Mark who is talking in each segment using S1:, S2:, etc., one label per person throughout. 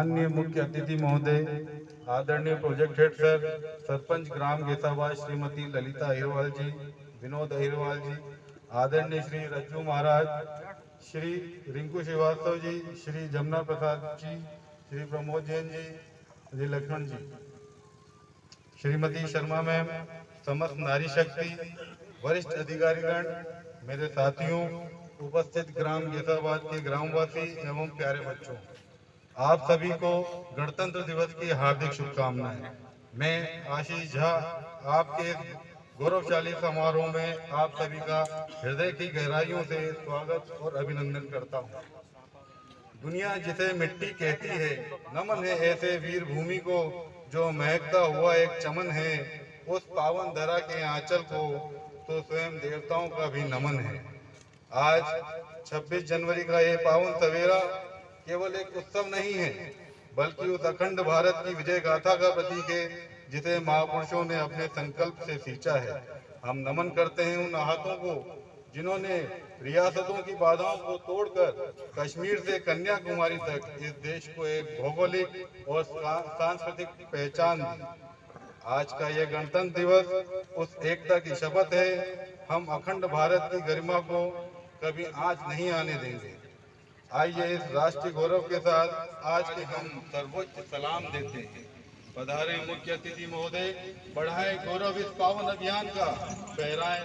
S1: माननीय मुख्य अतिथि महोदय, आदरणीय प्रोजेक्ट हेड सर, सरपंच ग्राम गेसाबाद श्रीमती ललिता अहिरवाल जी, विनोद अहिरवाल जी, आदरणीय श्री रज्जू महाराज, श्री रिंकू श्रीवास्तव जी, श्री जमुना प्रसाद जी, श्री प्रमोद जैन जी, श्री लक्ष्मण जी, श्रीमती शर्मा मैम, समस्त नारी शक्ति, वरिष्ठ अधिकारीगण, मेरे साथियों, उपस्थित ग्राम गेसाबाद के ग्रामवासी एवं प्यारे बच्चों, आप सभी को गणतंत्र दिवस की हार्दिक शुभकामनाएं। मैं आशीष झा आपके गौरवशाली समारोह में आप सभी का हृदय की गहराइयों से स्वागत और अभिनंदन करता हूं। दुनिया जिसे मिट्टी कहती है, नमन है ऐसे वीर भूमि को जो महकता हुआ एक चमन है। उस पावन धरा के आंचल को तो स्वयं देवताओं का भी नमन है। आज 26 जनवरी का ये पावन सवेरा केवल एक उत्सव नहीं है, बल्कि उस अखंड भारत की विजय गाथा का प्रतीक है जिसे महापुरुषों ने अपने संकल्प से सींचा है। हम नमन करते हैं उन हाथों को जिन्होंने रियासतों की बाधाओं को तोड़कर कश्मीर से कन्याकुमारी तक इस देश को एक भौगोलिक और सांस्कृतिक पहचान दी। आज का यह गणतंत्र दिवस उस एकता की शपथ है। हम अखंड भारत की गरिमा को कभी आंच नहीं आने देंगे। आइए इस राष्ट्रीय गौरव के साथ आज के हम सर्वोच्च सलाम देते हैं। पधारे मुख्य अतिथि महोदय, बढ़ाए गौरव इस पावन अभियान का, फहराए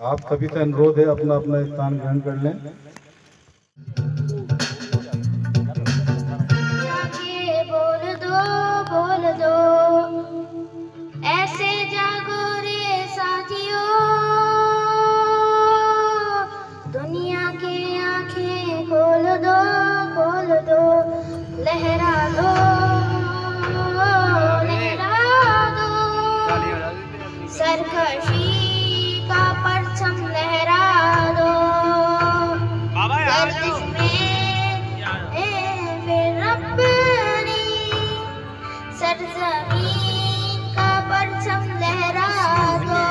S1: आप सभी से अनुरोध है अपना अपना स्थान ग्रहण कर लें।
S2: बोल दो ऐसे जागो रे साथियों, दुनिया की आंखें खोल दो, लहरा दो सरकशी का परचम, लहरा दो गर्दिश में फिर अपनी सरजमीन का परचम, लहरा दो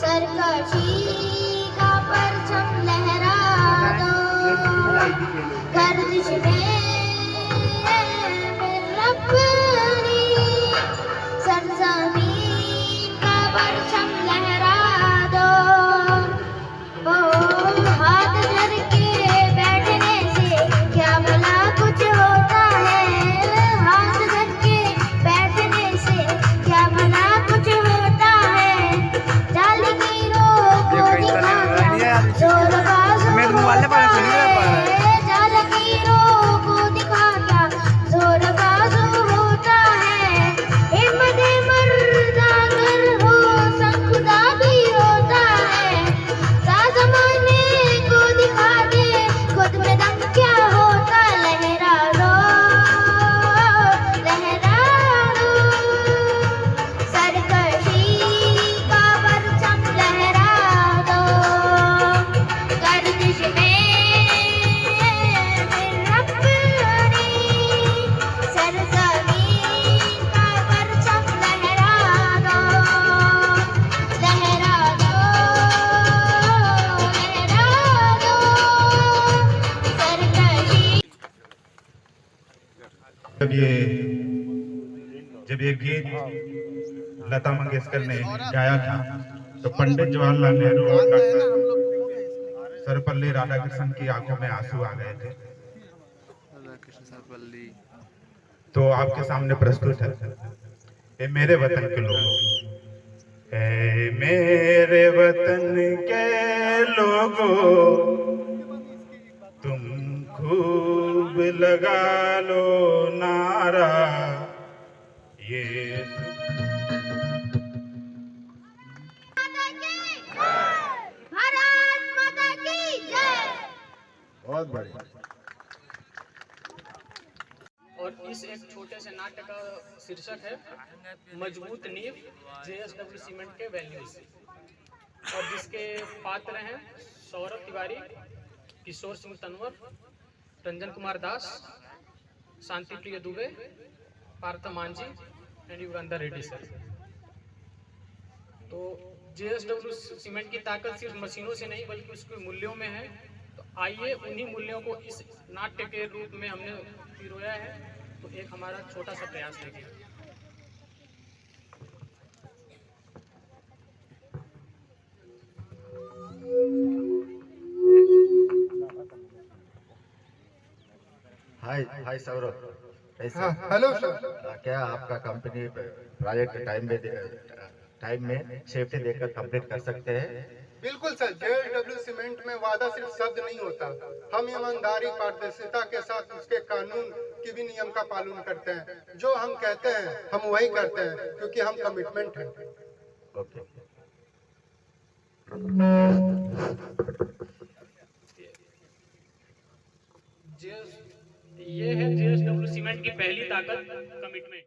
S2: सरकशी का परचम, लहरा दो गर्दिश में
S3: जब ये गीत लता मंगेशकर ने गाया था तो पंडित जवाहरलाल नेहरू और डॉक्टर सर्वपल्ली राधाकृष्णन की आंखों में आंसू आ गए थे। तो आपके सामने प्रस्तुत है ए मेरे वतन के लोगों, ए मेरे वतन के लोगों, तुम खूब लगा लो नारा, ये
S2: भारत माता की जय।
S1: बहुत बढ़िया।
S4: और इस एक छोटे से नाट्य का शीर्षक है मजबूत नींव JSW सीमेंट के वैल्यूज, और जिसके पात्र हैं सौरभ तिवारी, किशोर सिंह तनवर, रंजन कुमार दास, शांति प्रिय दुबे, पार्थ मांझी एंड युगंधर रेड्डी सर। तो JSW सीमेंट की ताकत सिर्फ मशीनों से नहीं बल्कि उसके मूल्यों में है। तो आइए उन्हीं मूल्यों को इस नाट्य के रूप में हमने पिरोया है। तो एक हमारा छोटा सा प्रयास देखिए।
S5: हाय सौरभ, कैसे?
S6: Hello sir.
S5: क्या आपका कंपनी प्रोजेक्ट टाइम में सेफ्टी देकर कंप्लीट कर सकते हैं?
S6: बिल्कुल सर, JSW सीमेंट में वादा सिर्फ शब्द नहीं होता, हम ईमानदारी पारदर्शिता के साथ उसके कानून की भी नियम का पालन करते हैं। जो हम कहते हैं हम वही करते हैं, क्योंकि हम कमिटमेंट हैं।
S5: ओके।
S4: ये है JSW सीमेंट की पहली ताकत, कमिटमेंट।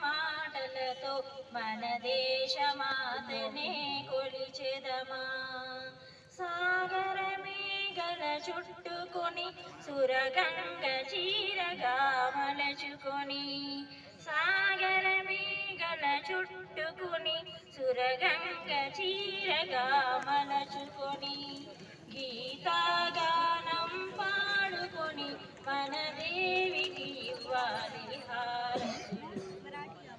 S2: మాటలతో మన దేశ మాతనే కొలిచెదమా, సాగరమే గల చుట్టుకొని సురగంగ చీరగా మలచుకొని, సాగరమే గల చుట్టుకొని సురగంగ చీరగా మలచుకొని, గీతాగానం పాడుకొని మన దేవికి ఇవ్వాలి హారతి,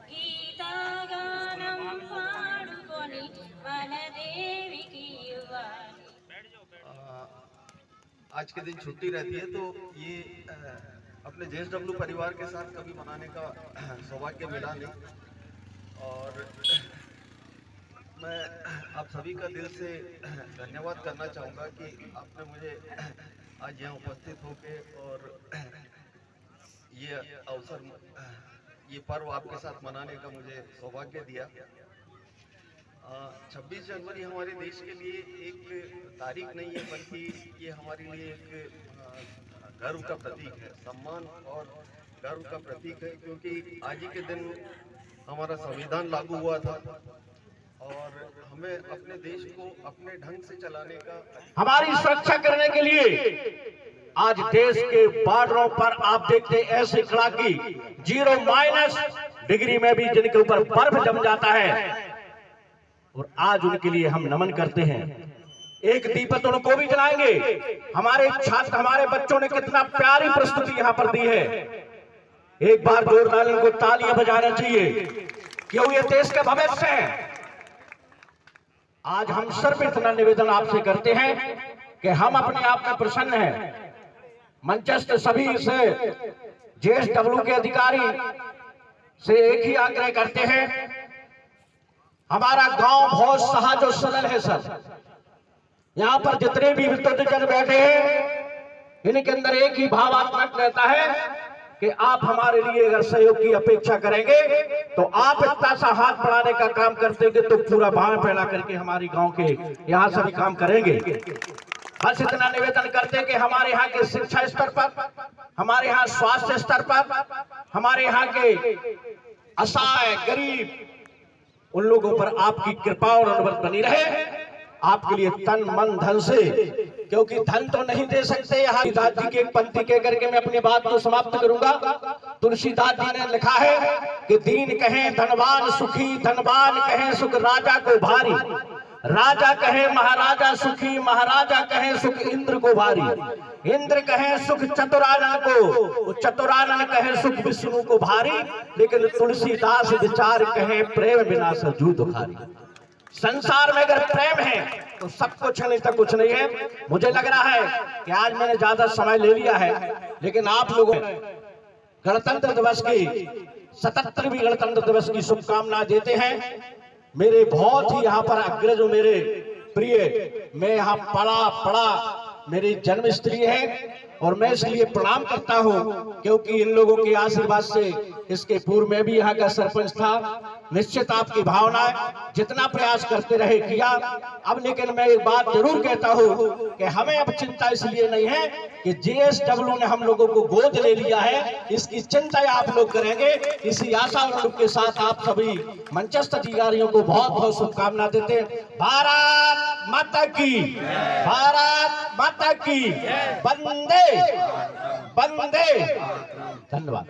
S2: గీతాగానం పాడుకొని మన దేవికి ఇవ్వాలి।
S7: आज के दिन छुट्टी रहती है तो ये अपने JSW परिवार के साथ कभी मनाने का सौभाग्य मिला नहीं, और मैं आप सभी का दिल से धन्यवाद करना चाहूँगा कि आपने मुझे आज यहाँ उपस्थित होके और ये अवसर, ये पर्व आपके साथ मनाने का मुझे सौभाग्य दिया। 26 जनवरी हमारे देश के लिए एक तारीख नहीं है, बल्कि ये हमारे लिए एक गर्व का प्रतीक है, सम्मान और गर्व का प्रतीक है, क्योंकि आज ही के दिन हमारा संविधान लागू हुआ था और हमें अपने देश को अपने ढंग से चलाने का,
S8: हमारी सुरक्षा करने के लिए आज देश के बॉर्डरों पर आप देखते ऐसे कड़ाकी 0- डिग्री में भी जिनके ऊपर बर्फ जम जाता है, और आज उनके लिए हम नमन करते हैं। एक दीपक उनको भी जलाएंगे। हमारे छात्र, हमारे बच्चों ने कितना प्यारी प्रस्तुति यहाँ पर दी है। एक बार जोरदार इनको तालियां बजाना चाहिए, क्यों ये देश का भविष्य है। आज हम सिर्फ इतना निवेदन आपसे करते हैं कि हम अपने आप में प्रसन्न हैं। मंचस्थ सभी से JSW के अधिकारी से एक ही आग्रह करते हैं, हमारा गांव बहुत सहज और सरल है सर। यहाँ पर जितने भी विद्वजन बैठे हैं, इनके अंदर एक ही भावात्मक रहता है कि आप हमारे लिए अगर सहयोग की अपेक्षा करेंगे तो आप इतना सा हाथ बढ़ाने का काम करते हैं तो पूरा बाण फैला करके हमारी गांव के यहाँ सभी काम करेंगे। बस इतना निवेदन करते हैं कि हमारे यहाँ के शिक्षा स्तर पर, हमारे यहाँ स्वास्थ्य स्तर पर, हमारे यहाँ के असहाय गरीब उन लोगों पर आपकी कृपा और अनुग्रह बनी रहे। आपके लिए तन मन धन से, क्योंकि धन तो नहीं दे सकते। यहाँ तुलसीदास जी की एक पंक्ति कह करके मैं अपनी बात को समाप्त करूंगा। तुलसीदास जी ने लिखा है कि दीन कहें धनवान सुखी, धनवान कहें सुख राजा को भारी, राजा कहे महाराजा सुखी, महाराजा कहे सुख इंद्र को भारी, इंद्र कहे सुख चतुरानन को, चतुरानन कहे सुख विष्णु को भारी, लेकिन तुलसीदास विचार कहे प्रेम बिना सजू दुखारी। संसार में अगर प्रेम है तो सब कुछ नहीं तो कुछ नहीं है। मुझे लग रहा है कि आज मैंने ज्यादा समय ले लिया है, लेकिन आप लोगों गणतंत्र दिवस की 77वीं गणतंत्र दिवस की शुभकामनाएं देते हैं। मेरे बहुत ही यहाँ पर अग्रज मेरे प्रिय, मैं यहाँ पड़ा मेरी जन्म स्त्री है और मैं इसलिए प्रणाम करता हूँ क्योंकि इन लोगों के आशीर्वाद से इसके पूर्व में भी यहाँ का सरपंच था। निश्चित आपकी भावनाएं जितना प्रयास करते रहे किया। अब लेकिन मैं एक बात जरूर कहता हूँ कि हमें अब चिंता इसलिए नहीं है कि JSW ने हम लोगों को गोद ले लिया है, इसकी चिंता आप लोग करेंगे। इसी आशा और उम्मीद के साथ आप सभी मंचस्थ अधिकारियों को बहुत बहुत शुभकामना देते हैं। भारत माता की, भारत माता की, वंदे वंदे। धन्यवाद।